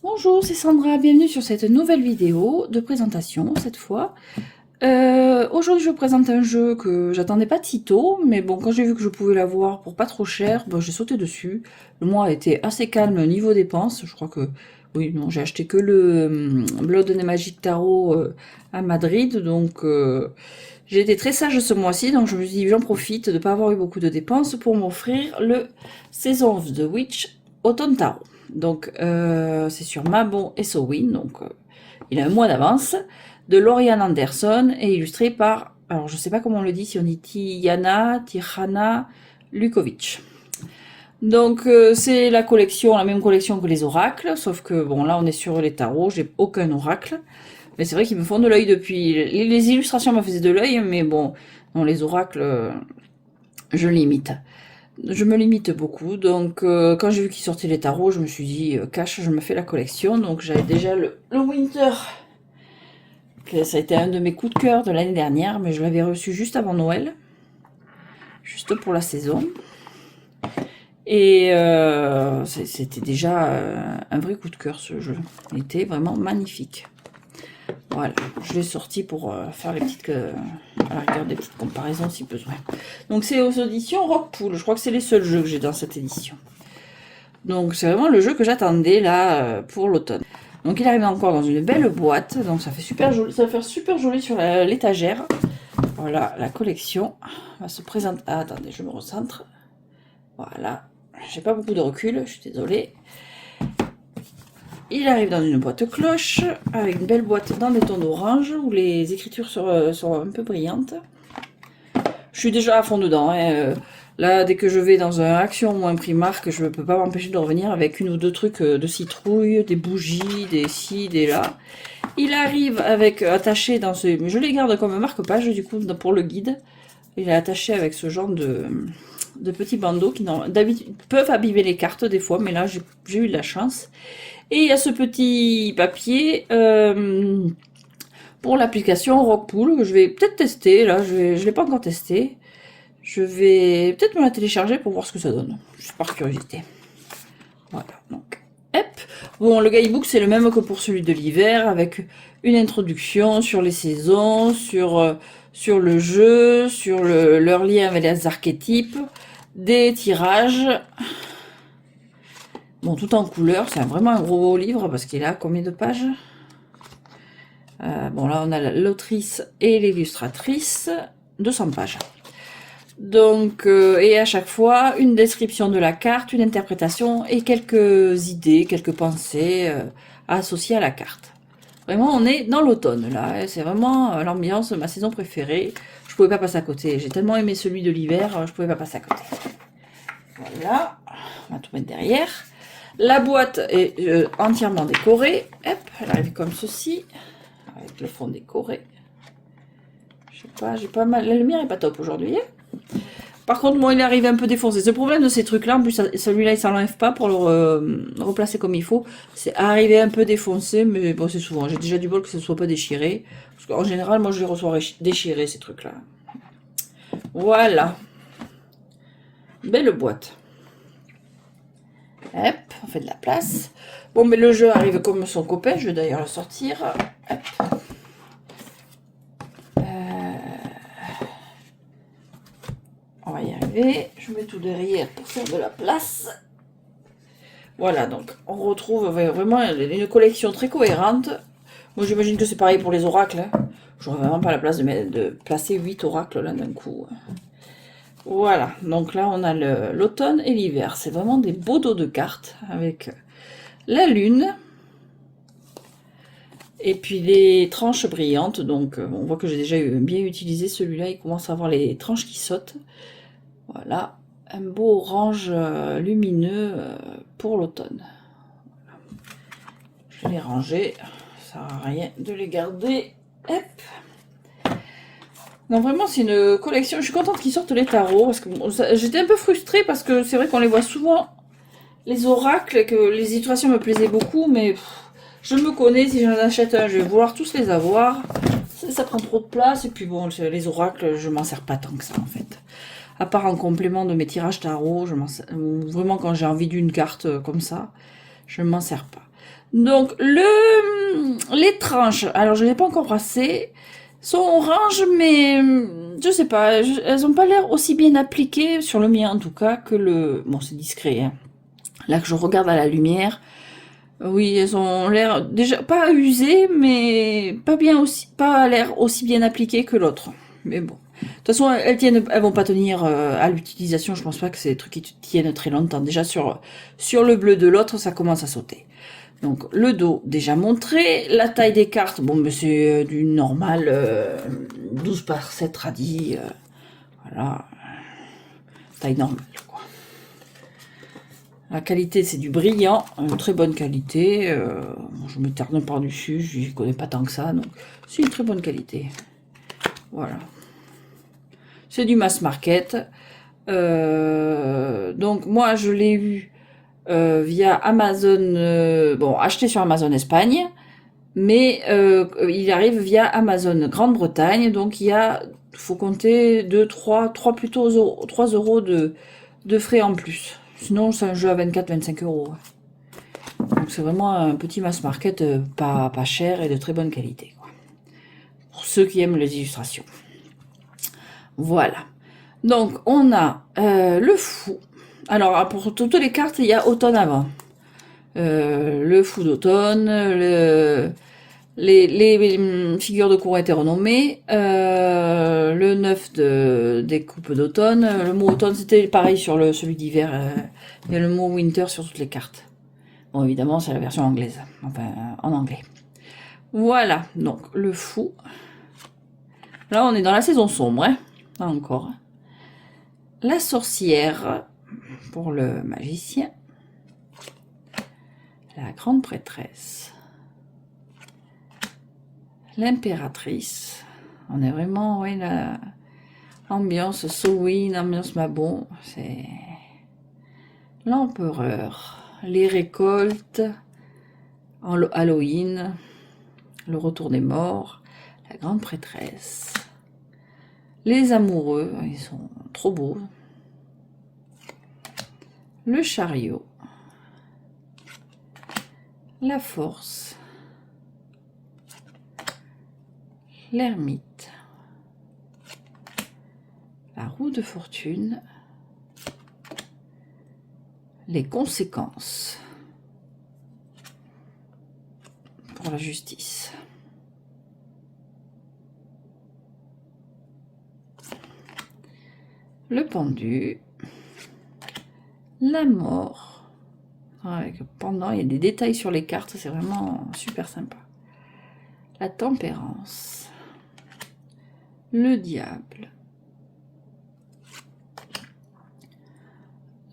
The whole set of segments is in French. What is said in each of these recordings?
Bonjour, c'est Sandra, bienvenue sur cette nouvelle vidéo de présentation cette fois. Aujourd'hui je vous présente un jeu que j'attendais pas de si tôt, mais bon, quand j'ai vu que je pouvais l'avoir pour pas trop cher, ben, j'ai sauté dessus. Le mois a été assez calme niveau dépenses, je crois que, oui, non, j'ai acheté que le Blood and Magic Tarot à Madrid, donc j'ai été très sage ce mois-ci, donc je me suis dit j'en profite de pas avoir eu beaucoup de dépenses pour m'offrir le Season of the Witch Autumn Tarot. Donc c'est sur Mabon et Sowin, donc il a un mois d'avance, de Lauriane Anderson et illustré par, alors je sais pas comment on le dit, si on dit Tihana Lukovic. Donc c'est la collection, la même collection que les oracles, sauf que bon là on est sur les tarots, j'ai aucun oracle. Mais c'est vrai qu'ils me font de l'œil depuis. Les illustrations me faisaient de l'œil, mais bon, non, les oracles, je limite. Je me limite beaucoup, donc quand j'ai vu qu'ils sortaient les tarots, je me suis dit, cash, je me fais la collection. Donc j'avais déjà le Winter, que ça a été un de mes coups de cœur de l'année dernière, mais je l'avais reçu juste avant Noël, juste pour la saison. Et c'était déjà un vrai coup de cœur ce jeu. Il était vraiment magnifique. Voilà, je l'ai sorti pour faire les petites, à la rigueur des petites comparaisons si besoin. Donc c'est aux éditions Rockpool, je crois que c'est les seuls jeux que j'ai dans cette édition. Donc c'est vraiment le jeu que j'attendais là pour l'automne. Donc il arrive encore dans une belle boîte, donc ça fait super joli, ça va faire super joli sur l'étagère. Voilà, la collection va se présenter. Ah, attendez, je me recentre. Voilà, j'ai pas beaucoup de recul, je suis désolée. Il arrive dans une boîte cloche, avec une belle boîte dans des tons d'orange, où les écritures sont un peu brillantes. Je suis déjà à fond dedans. Hein. Là, dès que je vais dans un Action ou un Primark, je ne peux pas m'empêcher de revenir avec une ou deux trucs de citrouille, des bougies, des ci, des là. Il arrive avec attaché dans ce... Mais je les garde comme marque-page, du coup, pour le guide. Il est attaché avec ce genre de petits bandeaux qui d'habitude peuvent abîmer les cartes des fois, mais là, j'ai eu de la chance. Et il y a ce petit papier pour l'application Rockpool que je vais peut-être tester. Là, je ne l'ai pas encore testé. Je vais peut-être me la télécharger pour voir ce que ça donne, juste par curiosité. Voilà, donc, hop. Bon, le guidebook, c'est le même que pour celui de l'hiver, avec une introduction sur les saisons, sur le jeu, sur leur lien avec les archétypes, des tirages. Bon, tout en couleur, c'est vraiment un gros livre parce qu'il a combien de pages? Bon, là, on a l'autrice et l'illustratrice, 200 pages. Donc, et à chaque fois, une description de la carte, une interprétation et quelques idées, quelques pensées associées à la carte. Vraiment, on est dans l'automne, là. C'est vraiment l'ambiance, ma saison préférée. Je pouvais pas passer à côté. J'ai tellement aimé celui de l'hiver, je pouvais pas passer à côté. Voilà, on va tout mettre derrière. La boîte est entièrement décorée. Hop, elle arrive comme ceci, avec le fond décoré. Je sais pas, j'ai pas mal. La lumière est pas top aujourd'hui. Hein. Par contre, moi, il arrive un peu défoncé. C'est le problème de ces trucs-là. En plus, celui-là, il s'enlève pas pour le replacer comme il faut. C'est arrivé un peu défoncé, mais bon, c'est souvent. J'ai déjà du bol que ce soit pas déchiré. Parce qu'en général, moi, je les reçois déchirés, ces trucs-là. Voilà. Belle boîte. Hop, on fait de la place. Bon, mais le jeu arrive comme son copain. Je vais d'ailleurs le sortir. Hop. On va y arriver. Je mets tout derrière pour faire de la place. Voilà, donc on retrouve vraiment une collection très cohérente. Moi, j'imagine que c'est pareil pour les oracles. Hein. J'aurais vraiment pas la place de placer 8 oracles là d'un coup. Voilà, donc là on a l'automne et l'hiver. C'est vraiment des beaux dos de cartes avec la lune. Et puis les tranches brillantes. Donc on voit que j'ai déjà bien utilisé celui-là. Il commence à avoir les tranches qui sautent. Voilà, un beau orange lumineux pour l'automne. Je vais les ranger. Ça sert à rien de les garder. Hop. Non, vraiment, c'est une collection. Je suis contente qu'ils sortent les tarots. Parce que bon, j'étais un peu frustrée parce que c'est vrai qu'on les voit souvent, les oracles, que les illustrations me plaisaient beaucoup. Mais je me connais, si j'en achète un, je vais vouloir tous les avoir. Ça prend trop de place. Et puis bon, les oracles, je m'en sers pas tant que ça en fait. À part en complément de mes tirages tarot, vraiment quand j'ai envie d'une carte comme ça, je ne m'en sers pas. Donc, les tranches, alors je ne l'ai pas encore brassé, sont oranges, mais je sais pas, elles ont pas l'air aussi bien appliquées, sur le mien en tout cas, que le... Bon, c'est discret, hein. Là que je regarde à la lumière, oui, elles ont l'air déjà pas usées, mais pas bien aussi, pas l'air aussi bien appliquées que l'autre. Mais bon. De toute façon, elles vont pas tenir à l'utilisation. Je pense pas que c'est des trucs qui tiennent très longtemps. Déjà sur le bleu de l'autre, ça commence à sauter. Donc le dos déjà montré, la taille des cartes, bon, mais c'est du normal, 12 par 7 radis, voilà, taille normale, quoi. La qualité, c'est du brillant, très bonne qualité. Je m'éterne pas dessus, je ne connais pas tant que ça, donc c'est une très bonne qualité. Voilà. C'est du mass market. Donc moi, je l'ai eu via Amazon, bon, acheté sur Amazon Espagne, mais il arrive via Amazon Grande-Bretagne, donc faut compter 3 plutôt 3 euros de frais en plus. Sinon, c'est un jeu à 24-25 euros. Donc c'est vraiment un petit mass market pas cher et de très bonne qualité, quoi. Pour ceux qui aiment les illustrations. Voilà. Donc on a le fou. Alors pour toutes les cartes, il y a automne avant. Le fou d'automne, les figures de cour étaient renommées, le 9 des coupes d'automne, le mot automne c'était pareil sur celui d'hiver, il y a le mot winter sur toutes les cartes. Bon, évidemment, c'est la version anglaise, enfin en anglais. Voilà, donc le fou. Là, on est dans la saison sombre, hein, pas encore. La sorcière pour le magicien. La grande prêtresse. L'impératrice. On est vraiment, oui, la ambiance Samhain, ambiance Mabon. C'est l'empereur. Les récoltes. Halloween. Le retour des morts. La grande prêtresse. Les amoureux, ils sont trop beaux. Le chariot. La force. L'ermite. La roue de fortune. Les conséquences. Pour la justice. Le pendu. La mort. Avec pendant, il y a des détails sur les cartes, c'est vraiment super sympa. La tempérance. Le diable.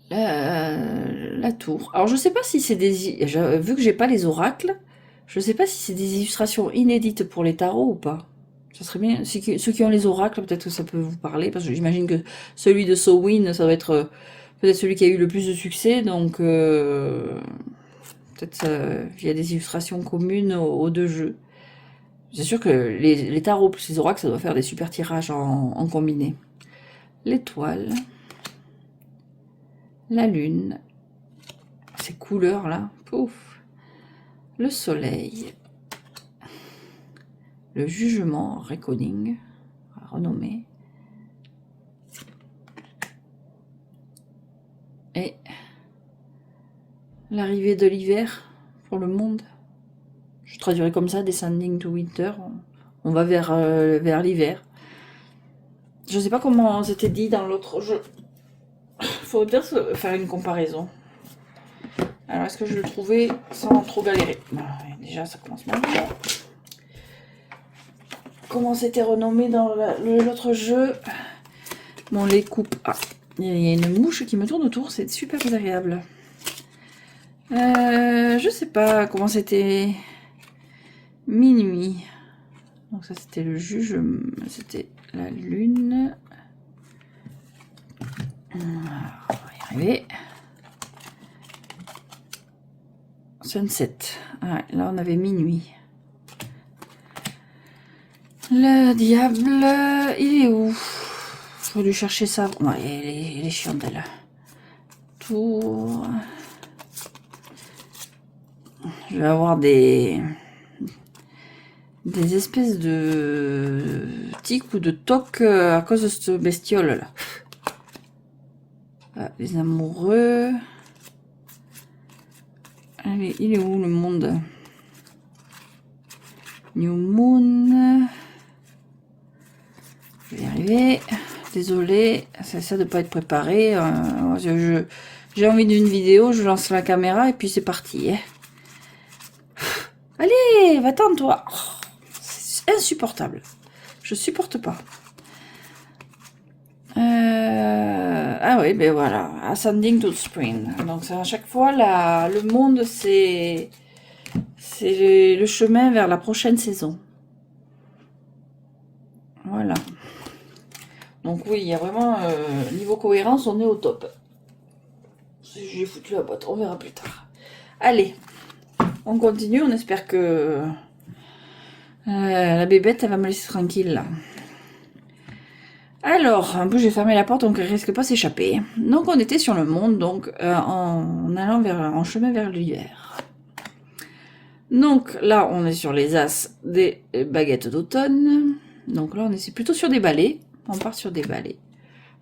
La tour. Alors je sais pas si c'est vu que j'ai pas les oracles, je sais pas si c'est des illustrations inédites pour les tarots ou pas. Ça serait bien. Ceux qui ont les oracles, peut-être que ça peut vous parler, parce que j'imagine que celui de Samhain, ça doit être peut-être celui qui a eu le plus de succès, donc peut-être via des illustrations communes aux deux jeux. C'est sûr que les tarots plus les oracles, ça doit faire des super tirages en combiné. L'étoile. La lune. Ces couleurs là. Pouf. Le soleil. Le jugement, reckoning, renommé. Et l'arrivée de l'hiver pour le monde. Je traduirais comme ça, Descending to Winter. On va vers l'hiver. Je sais pas comment c'était dit dans l'autre jeu. Faudrait peut-être faire une comparaison. Alors, est-ce que je le trouvais sans trop galérer? Déjà, ça commence mal. Comment c'était renommé dans l'autre jeu? Bon, les coupes. Ah, il y a une mouche qui me tourne autour, c'est super désagréable. Je sais pas comment c'était. Minuit. Donc ça c'était le juge, c'était la lune. On va y arriver. Sunset. Ah, là on avait minuit. Le diable, il est où? J'aurais dû chercher ça. Ouais, il est chiant, elle. Tour. Je vais avoir des espèces de tics ou de tocs à cause de cette bestiole là. Ah, les amoureux. Allez, il est où le monde? New Moon. Je vais y arriver. Désolée, c'est ça de pas être préparé. J'ai envie d'une vidéo, je lance la caméra et puis c'est parti. Hein. Allez, va-t'en toi. Oh, c'est insupportable. Je supporte pas. Ah oui, ben voilà. Ascending to Spring. Donc à chaque fois, le monde, c'est le chemin vers la prochaine saison. Voilà. Donc oui, il y a vraiment, niveau cohérence, on est au top. J'ai foutu la boîte, on verra plus tard. Allez, on continue, on espère que la bébête, elle va me laisser tranquille là. Alors, un peu j'ai fermé la porte, donc elle risque pas s'échapper. Donc on était sur le monde, donc en allant en chemin vers l'hiver. Donc là, on est sur les as des baguettes d'automne. Donc là, on est plutôt sur des balais. On part sur des balais.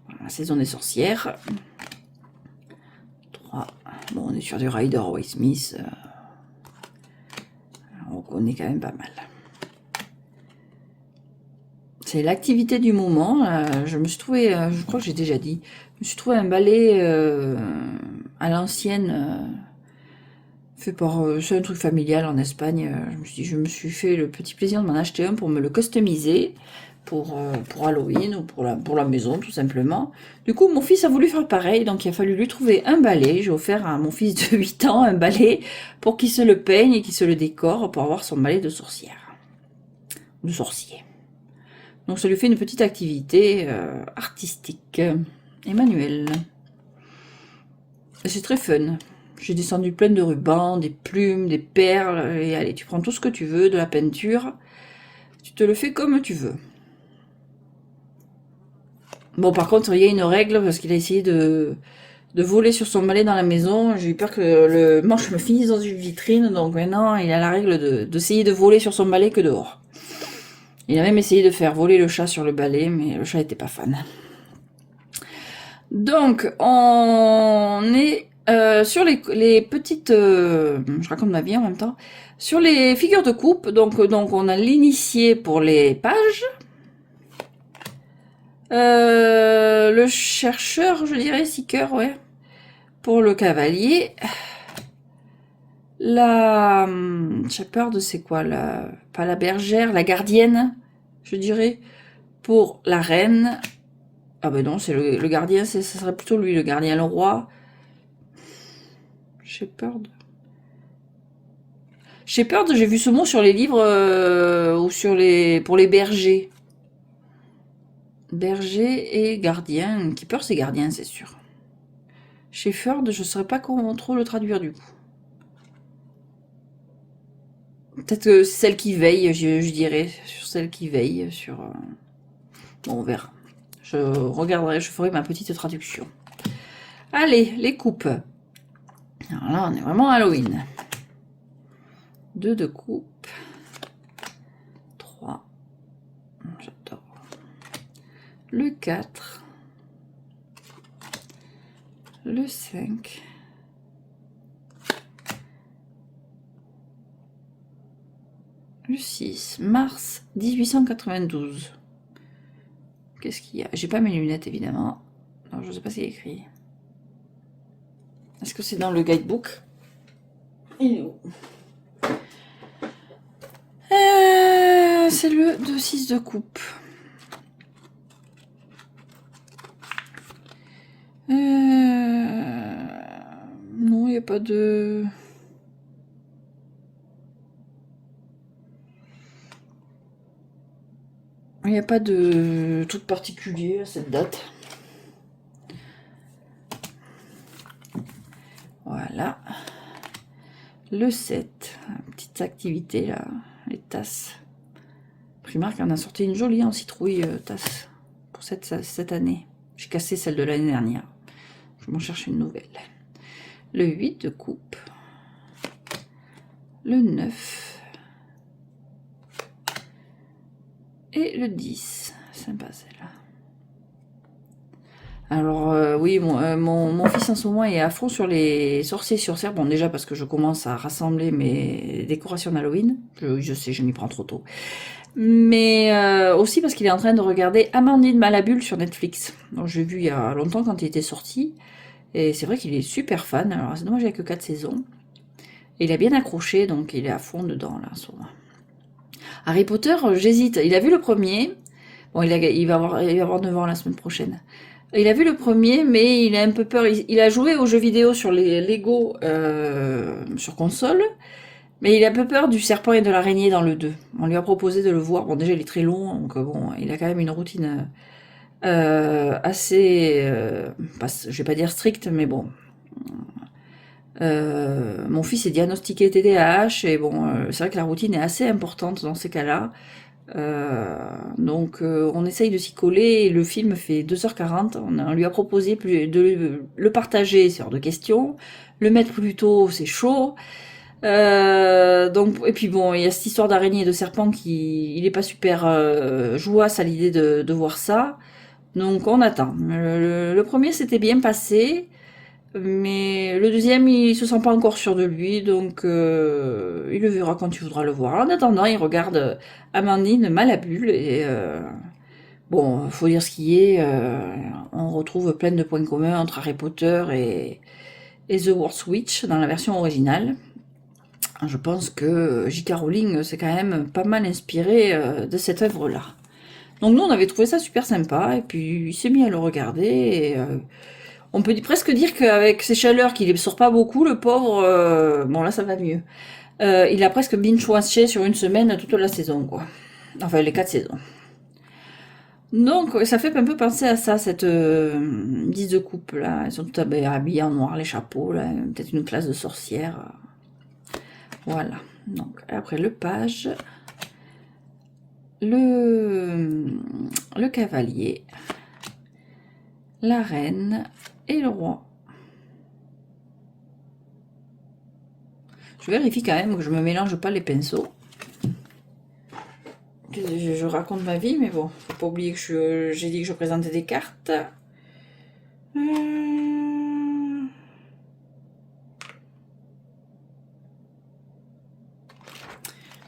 Voilà, la saison des sorcières. 3. Bon, on est sur du Rider Waite Smith. On connaît quand même pas mal. C'est l'activité du moment. Je me suis trouvé, je crois que j'ai déjà dit, je me suis trouvé un balai à l'ancienne, fait par, c'est un truc familial en Espagne. Je me suis fait le petit plaisir de m'en acheter un pour me le customiser pour Halloween ou pour la maison tout simplement. Du coup, mon fils a voulu faire pareil, donc il a fallu lui trouver un balai. J'ai offert à mon fils de 8 ans un balai pour qu'il se le peigne et qu'il se le décore pour avoir son balai de sorcière, de sorcier. Donc ça lui fait une petite activité artistique et manuelle. Et c'est très fun. J'ai descendu plein de rubans, des plumes, des perles. Et allez, tu prends tout ce que tu veux, de la peinture. Tu te le fais comme tu veux. Bon, par contre, il y a une règle, parce qu'il a essayé de voler sur son balai dans la maison. J'ai eu peur que le manche me finisse dans une vitrine. Donc maintenant, il a la règle d'essayer de voler sur son balai que dehors. Il a même essayé de faire voler le chat sur le balai, mais le chat n'était pas fan. Donc, on est sur les petites... je raconte ma vie en même temps. Sur les figures de coupe, donc on a l'initié pour les pages. Le chercheur, je dirais, seeker, ouais. Pour le cavalier. La shepherd, c'est quoi pas la bergère, la gardienne, je dirais. Pour la reine. Ah ben non, c'est le gardien, ça serait plutôt lui, le gardien, le roi. Shepherd. Shepherd, j'ai vu ce mot sur les livres ou pour les bergers. Berger et gardien. Keeper, c'est gardien, c'est sûr. Shepherd, je ne saurais pas comment trop le traduire du coup. Peut-être que c'est celle qui veille, je dirais. Sur celle qui veille. Bon, on verra. Je regarderai, je ferai ma petite traduction. Allez, les coupes. Alors là, on est vraiment à Halloween. 2 de coupe. 3. J'adore. Le 4. Le 5. Le 6. Mars 1892. Qu'est-ce qu'il y a? J'ai pas mes lunettes, évidemment. Non, je ne sais pas ce qu'il y a écrit. Est-ce que c'est dans le guidebook? Il est où? C'est le 2-6 de coupe. Non, il n'y a pas de... Il n'y a pas de truc particulier à cette date. Voilà. Le 7. Petite activité là. Les tasses. Primark en a sorti une jolie en citrouille tasse pour cette année. J'ai cassé celle de l'année dernière. Je m'en cherche une nouvelle. Le 8 de coupe. le 9 et le 10. Sympa celle-là. Alors oui, mon fils en ce moment est à fond sur les sorciers sorcières. Bon, déjà parce que je commence à rassembler mes décorations d'Halloween. Je sais, je m'y prends trop tôt. Mais aussi parce qu'il est en train de regarder Amandine Malabule sur Netflix. Donc j'ai vu il y a longtemps quand il était sorti. Et c'est vrai qu'il est super fan. Alors c'est dommage, il n'y a que 4 saisons. Et il a bien accroché, donc il est à fond dedans là en ce moment. Harry Potter, j'hésite. Il a vu le premier. Bon, il va avoir 9 ans la semaine prochaine. Il a vu le premier, mais il a un peu peur. Il a joué aux jeux vidéo sur les Lego sur console, mais il a un peu peur du serpent et de l'araignée dans le 2. On lui a proposé de le voir. Bon, déjà, il est très long, donc bon, il a quand même une routine assez, je vais pas dire stricte, mais bon. Mon fils est diagnostiqué TDAH, et bon, c'est vrai que la routine est assez importante dans ces cas-là. Donc on essaye de s'y coller, et le film fait 2h40, on lui a proposé de le partager, c'est hors de question, le mettre plus tôt, c'est chaud, donc, et puis bon, il y a cette histoire d'araignée et de serpent qui, il est pas super jouasse à l'idée de voir ça, donc on attend. Le premier s'était bien passé, mais le deuxième, il se sent pas encore sûr de lui, donc il le verra quand il voudra le voir. En attendant, il regarde Amandine Malabule, et bon, faut dire ce qui est, on retrouve plein de points communs entre Harry Potter et The World's Witch dans la version originale. Je pense que J.K. Rowling s'est quand même pas mal inspiré de cette œuvre-là. Donc nous, on avait trouvé ça super sympa, et puis il s'est mis à le regarder, et on peut presque dire qu'avec ces chaleurs qu'il ne sort pas beaucoup, le pauvre, bon là ça va mieux. Il a presque binge-watché sur une semaine toute la saison, quoi. Enfin, les 4 saisons. Donc, ça fait un peu penser à ça, cette 10 de couple, là. Elles sont toutes habillées en noir, les chapeaux, là. Peut-être une classe de sorcières. Voilà. Donc, après le page, le cavalier, la reine et le roi. Je vérifie quand même que je me mélange pas les pinceaux. Je raconte ma vie, mais bon, faut pas oublier que j'ai dit que je présentais des cartes. Je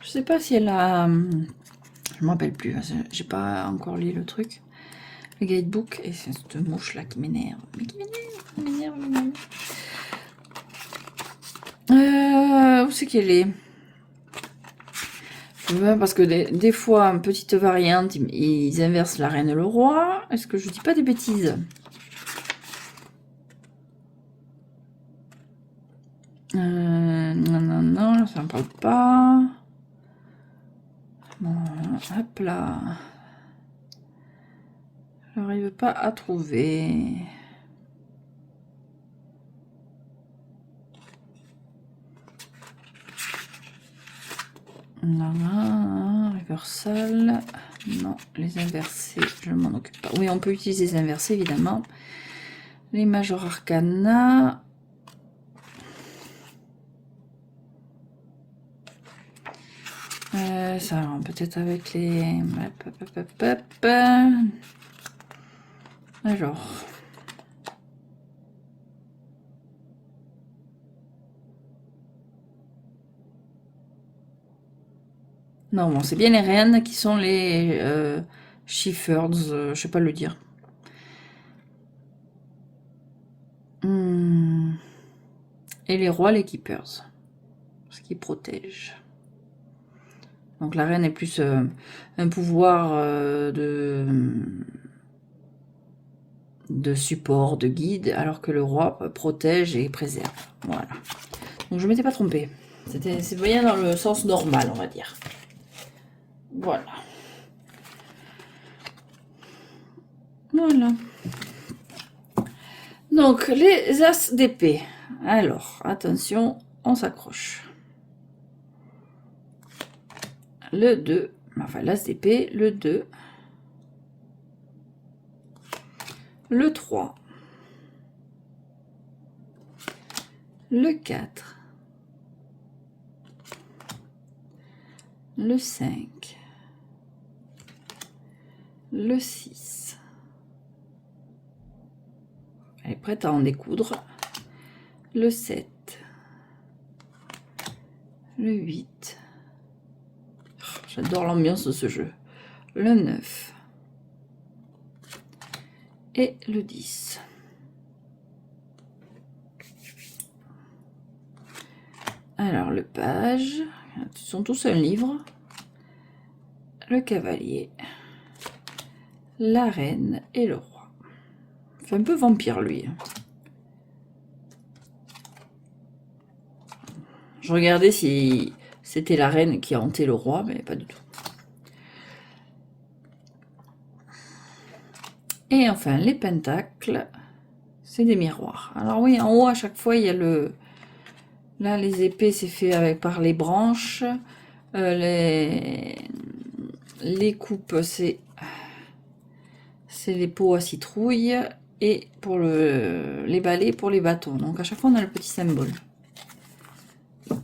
sais pas si elle a... Je me rappelle plus, j'ai pas encore lu le truc. Le guidebook, et c'est cette mouche là qui m'énerve. Mais qui m'énerve. Où c'est qu'elle est? Parce que des fois, en petite variante, ils inversent la reine et le roi. Est-ce que je dis pas des bêtises? Non, ça ne parle pas. Bon, hop là. Je n'arrive pas à trouver. Non, reversal. Non, les inversés, je ne m'en occupe pas. Oui, on peut utiliser les inversés, évidemment. Les Major Arcana. Ça, peut-être avec les... Alors... Non, bon, c'est bien les reines qui sont les Shepherds, je sais pas le dire. Et les rois, les Keepers. Ce qui protège. Donc la reine est plus un pouvoir de support, de guide, alors que le roi protège et préserve. Voilà. Donc je m'étais pas trompée. C'est bien dans le sens normal, on va dire. Voilà. Voilà. Donc, les as d'épée. Alors, attention, on s'accroche. Le 2, enfin l'as d'épée, le 2, le 3, le 4, le 5, le 6. Elle est prête à en découdre. Le 7, le 8. J'adore l'ambiance de ce jeu. Le 9 et le 10. Alors le page, ils sont tous un livre. Le cavalier, la reine et le roi. Il fait un peu vampire lui. Je regardais si c'était la reine qui hantait le roi, mais pas du tout. Et enfin, les pentacles, c'est des miroirs. Alors oui, en haut, à chaque fois, il y a le... Là, les épées, c'est fait par les branches. Les coupes, c'est les pots à citrouille. Et pour les balais, pour les bâtons. Donc à chaque fois, on a le petit symbole.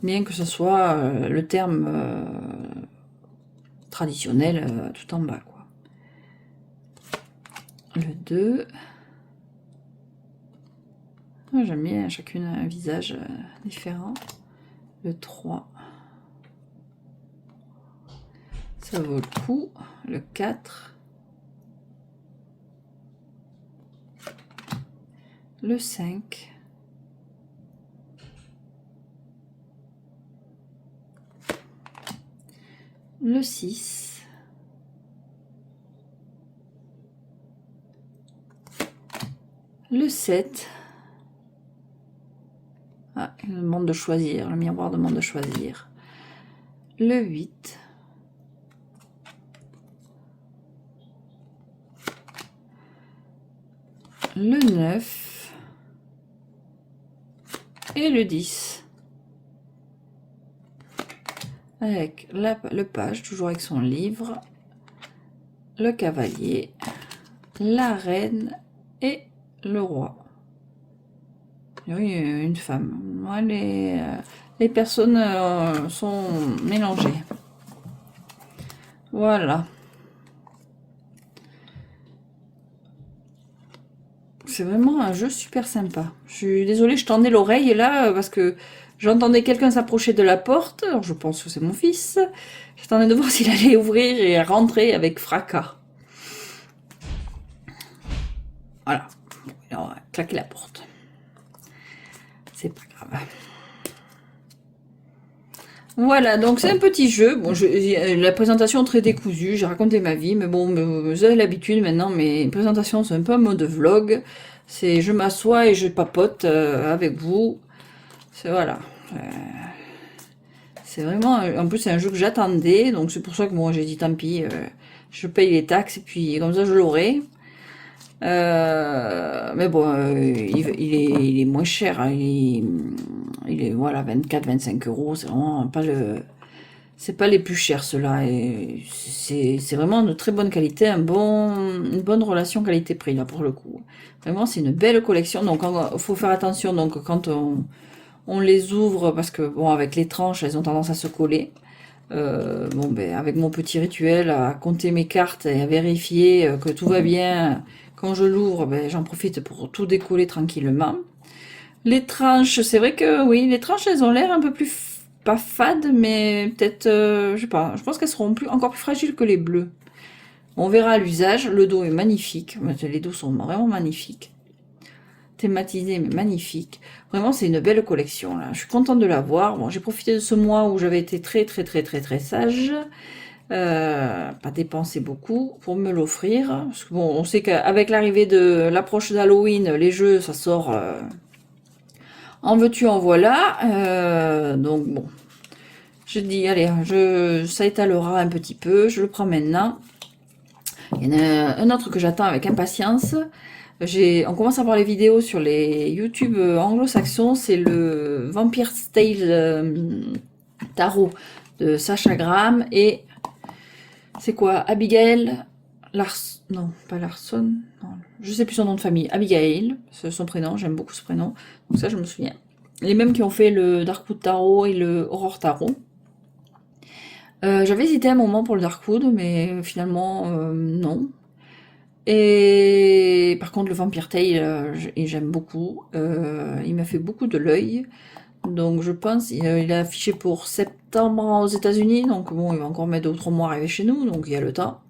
Bien que ce soit le terme traditionnel tout en bas, quoi. Le 2. J'aime bien chacune un visage différent. Le 3. Ça vaut le coup. Le 4. Le 5. Le 6. Le 7. Ah, il demande de choisir. Le miroir demande de choisir. Le 8. Le 9. Et le 10. Avec le page, toujours avec son livre. Le cavalier. La reine et le roi. Oui, une femme. Moi, les personnes sont mélangées. Voilà. C'est vraiment un jeu super sympa. Je suis désolée, je tendais l'oreille là parce que j'entendais quelqu'un s'approcher de la porte. Alors je pense que c'est mon fils. J'attendais de voir s'il allait ouvrir et rentrer avec fracas. Voilà. On va claquer la porte. C'est pas grave. Voilà, donc c'est un petit jeu. Bon, la présentation très décousue, j'ai raconté ma vie, mais bon, vous avez l'habitude maintenant, mes présentations c'est un peu un mode vlog. C'est je m'assois et je papote avec vous. C'est voilà. C'est vraiment, en plus c'est un jeu que j'attendais, donc c'est pour ça que moi j'ai dit tant pis, je paye les taxes et puis comme ça je l'aurai. Mais bon, il est moins cher, hein, il est voilà 24-25 euros, c'est vraiment pas c'est pas les plus chers ceux-là, et c'est vraiment de très bonne qualité, une bonne relation qualité-prix là pour le coup. Vraiment c'est une belle collection, donc il faut faire attention donc quand on les ouvre parce que bon avec les tranches elles ont tendance à se coller. Bon ben avec mon petit rituel à compter mes cartes et à vérifier que tout va bien. Quand je l'ouvre, ben, j'en profite pour tout décoller tranquillement. Les tranches, c'est vrai que oui, les tranches, elles ont l'air un peu plus, pas fades, mais peut-être, je sais pas, je pense qu'elles seront encore plus fragiles que les bleus. On verra à l'usage. Le dos est magnifique. Les dos sont vraiment magnifiques. Thématisé, mais magnifique. Vraiment, c'est une belle collection, là. Je suis contente de l'avoir. Bon, j'ai profité de ce mois où j'avais été très sage. Pas dépenser beaucoup pour me l'offrir. Parce que bon, on sait qu'avec l'arrivée de l'approche d'Halloween, les jeux, ça sort en veux-tu, en voilà. Donc bon, je dis, allez, ça étalera un petit peu, je le prends maintenant. Il y en a un autre que j'attends avec impatience. On commence à voir les vidéos sur les YouTube anglo-saxons, c'est le Vampire Tale Tarot de Sacha Graham et c'est quoi? Abigail non, pas Larson. Non, je sais plus son nom de famille. Abigail, c'est son prénom. J'aime beaucoup ce prénom. Donc ça, je me souviens. Les mêmes qui ont fait le Darkwood Tarot et le Horror Tarot. J'avais hésité un moment pour le Darkwood, mais finalement, non. Et par contre, le Vampire Tail, j'aime beaucoup. Il m'a fait beaucoup de l'œil. Donc je pense, il est affiché pour septembre aux États-Unis, donc bon, il va encore mettre 2 ou 3 mois à arriver chez nous, donc il y a le temps.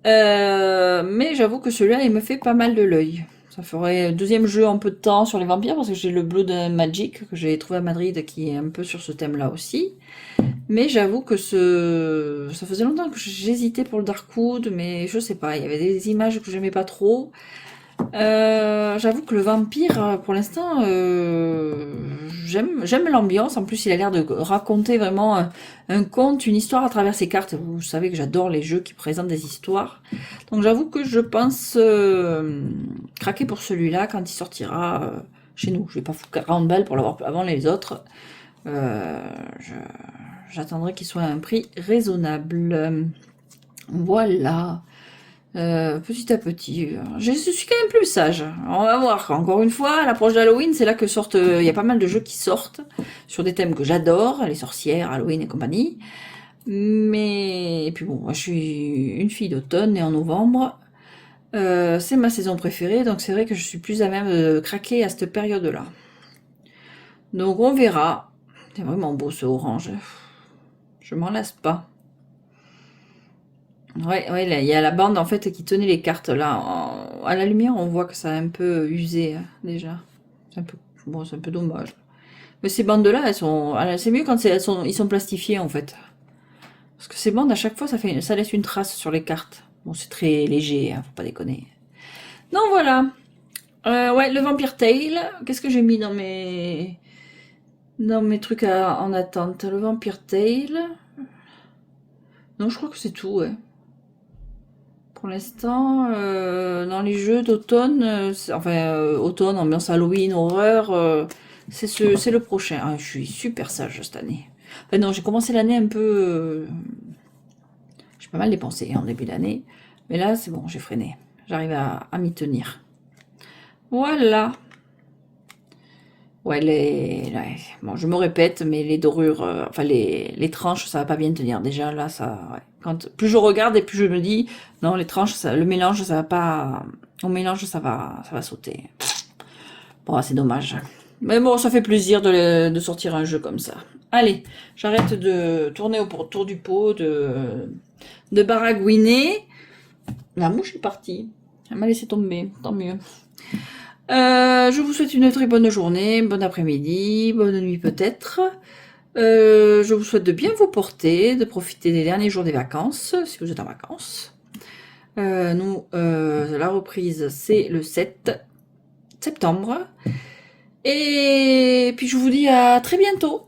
Mais j'avoue que celui-là, il me fait pas mal de l'œil. Ça ferait deuxième jeu en peu de temps sur les vampires, parce que j'ai le Blood Magic que j'ai trouvé à Madrid, qui est un peu sur ce thème-là aussi. Mais j'avoue que ça faisait longtemps que j'hésitais pour le Darkwood, mais je sais pas, il y avait des images que j'aimais pas trop. J'avoue que le vampire, pour l'instant, j'aime l'ambiance. En plus, il a l'air de raconter vraiment un conte, une histoire à travers ses cartes. Vous savez que j'adore les jeux qui présentent des histoires. Donc j'avoue que je pense craquer pour celui-là quand il sortira chez nous. Je vais pas foutre 40 balles pour l'avoir avant les autres. J'attendrai qu'il soit à un prix raisonnable. Voilà. Petit à petit, je suis quand même plus sage. On va voir. Encore une fois, à l'approche d'Halloween, c'est là que sortent. Il y a pas mal de jeux qui sortent sur des thèmes que j'adore, les sorcières, Halloween et compagnie. Mais et puis bon, moi, je suis une fille d'automne, née en novembre. C'est ma saison préférée, donc c'est vrai que je suis plus à même de craquer à cette période-là. Donc on verra. C'est vraiment beau ce orange. Je m'en lasse pas. Ouais, ouais, là, il y a la bande en fait qui tenait les cartes là. À la lumière, on voit que ça a un peu usé déjà. C'est un peu, bon, c'est un peu dommage. Mais ces bandes-là, c'est mieux quand ils sont plastifiés en fait. Parce que ces bandes, à chaque fois, ça laisse une trace sur les cartes. Bon, c'est très léger, hein, faut pas déconner. Donc voilà. Ouais, le Vampire Tail. Qu'est-ce que j'ai mis dans mes trucs en attente? Le Vampire Tail. Non, je crois que c'est tout, ouais. Pour l'instant, dans les jeux d'automne, automne, ambiance Halloween, horreur, c'est le prochain. Ah, je suis super sage cette année. Enfin non, j'ai commencé l'année un peu... j'ai pas mal dépensé en début d'année. Mais là, c'est bon, j'ai freiné. J'arrive à m'y tenir. Voilà. Ouais, bon, je me répète, mais les dorures, les tranches, ça va pas bien tenir. Déjà, là, ouais. Plus je regarde et plus je me dis, non, les tranches, le mélange, ça va pas, au mélange, ça va sauter. Bon, c'est dommage. Mais bon, ça fait plaisir de sortir un jeu comme ça. Allez, j'arrête de tourner autour du pot, de baragouiner. La mouche est partie. Elle m'a laissé tomber, tant mieux. Je vous souhaite une très bonne journée, bon après-midi, bonne nuit peut-être. Je vous souhaite de bien vous porter, de profiter des derniers jours des vacances, si vous êtes en vacances. La reprise, c'est le 7 septembre. Et puis je vous dis à très bientôt.